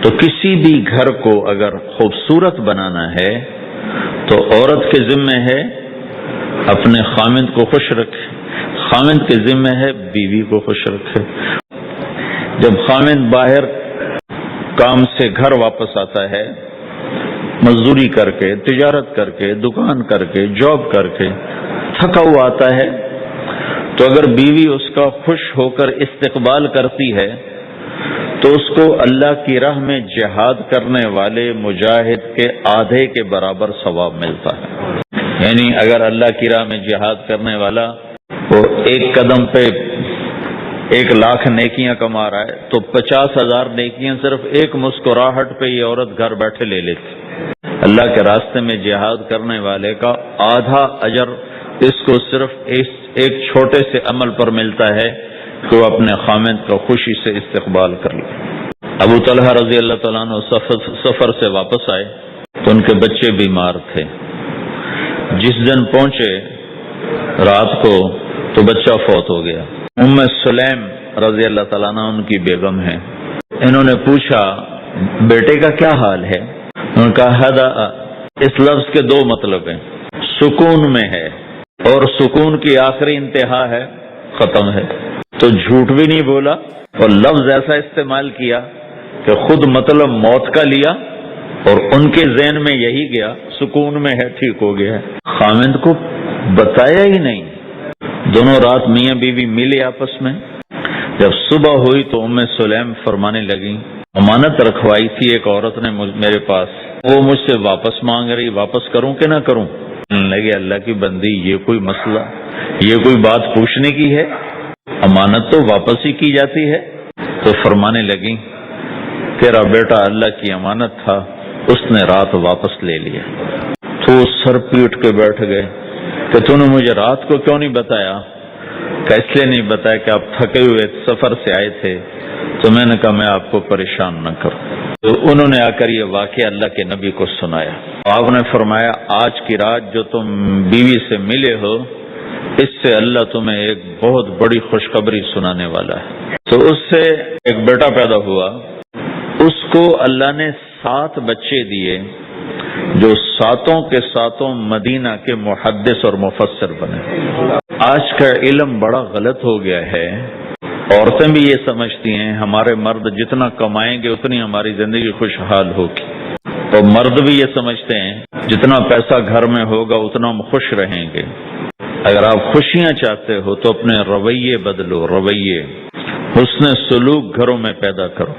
تو کسی بھی گھر کو اگر خوبصورت بنانا ہے تو عورت کے ذمہ ہے اپنے خامند کو خوش رکھے، خامند کے ذمہ ہے بیوی کو خوش رکھے۔ جب خامند باہر کام سے گھر واپس آتا ہے، مزدوری کر کے، تجارت کر کے، دکان کر کے، جاب کر کے تھکا ہوا آتا ہے، تو اگر بیوی اس کا خوش ہو کر استقبال کرتی ہے تو اس کو اللہ کی راہ میں جہاد کرنے والے مجاہد کے آدھے کے برابر ثواب ملتا ہے۔ یعنی اگر اللہ کی راہ میں جہاد کرنے والا وہ ایک قدم پہ 1,00,000 نیکیاں کما رہا ہے تو 50,000 نیکیاں صرف ایک مسکراہٹ پہ یہ عورت گھر بیٹھے لے لیتی۔ اللہ کے راستے میں جہاد کرنے والے کا آدھا اجر اس کو صرف ایک چھوٹے سے عمل پر ملتا ہے کہ وہ اپنے خامند کا خوشی سے استقبال کر لے۔ ابو طلحہ رضی اللہ تعالیٰ عنہ سفر سے واپس آئے تو ان کے بچے بیمار تھے۔ جس دن پہنچے رات کو تو بچہ فوت ہو گیا۔ ام سلیم رضی اللہ تعالیٰ عنہ ان کی بیگم ہے۔ انہوں نے پوچھا بیٹے کا کیا حال ہے؟ انہوں نے کہا ہدا، اس لفظ کے 2 مطلب ہیں، سکون میں ہے اور سکون کی آخری انتہا ہے، ختم ہے۔ تو جھوٹ بھی نہیں بولا اور لفظ ایسا استعمال کیا کہ خود مطلب موت کا لیا اور ان کے ذہن میں یہی گیا، سکون میں ہے، ٹھیک ہو گیا ہے۔ خامند کو بتایا ہی نہیں۔ دونوں رات میاں بیوی ملے آپس میں۔ جب صبح ہوئی تو ام سلیم فرمانے لگی، امانت رکھوائی تھی ایک عورت نے میرے پاس، وہ مجھ سے واپس مانگ رہی، واپس کروں کہ نہ کروں؟ لگے اللہ کی بندی، یہ کوئی مسئلہ، یہ کوئی بات پوچھنے کی ہے؟ امانت تو واپس ہی کی جاتی ہے۔ تو فرمانے لگی تیرا بیٹا اللہ کی امانت تھا، اس نے رات واپس لے لیا۔ تو سر پیٹ کے بیٹھ گئے کہ تو نے مجھے رات کو کیوں نہیں بتایا؟ کہ اس لیے نہیں بتایا کہ آپ تھکے ہوئے سفر سے آئے تھے تو میں نے کہا میں آپ کو پریشان نہ کروں۔ تو انہوں نے آ کر یہ واقعہ اللہ کے نبی کو سنایا۔ آپ نے فرمایا آج کی رات جو تم بیوی سے ملے ہو اس سے اللہ تمہیں ایک بہت بڑی خوشخبری سنانے والا ہے۔ تو اس سے ایک بیٹا پیدا ہوا، اس کو اللہ نے 7 بچے دیے جو 7 کے 7 مدینہ کے محدث اور مفسر بنے۔ آج کا علم بڑا غلط ہو گیا ہے، عورتیں بھی یہ سمجھتی ہیں ہمارے مرد جتنا کمائیں گے اتنی ہماری زندگی خوشحال ہوگی، اور مرد بھی یہ سمجھتے ہیں جتنا پیسہ گھر میں ہوگا اتنا ہم خوش رہیں گے۔ اگر آپ خوشیاں چاہتے ہو تو اپنے رویے بدلو، رویے، حسن سلوک گھروں میں پیدا کرو۔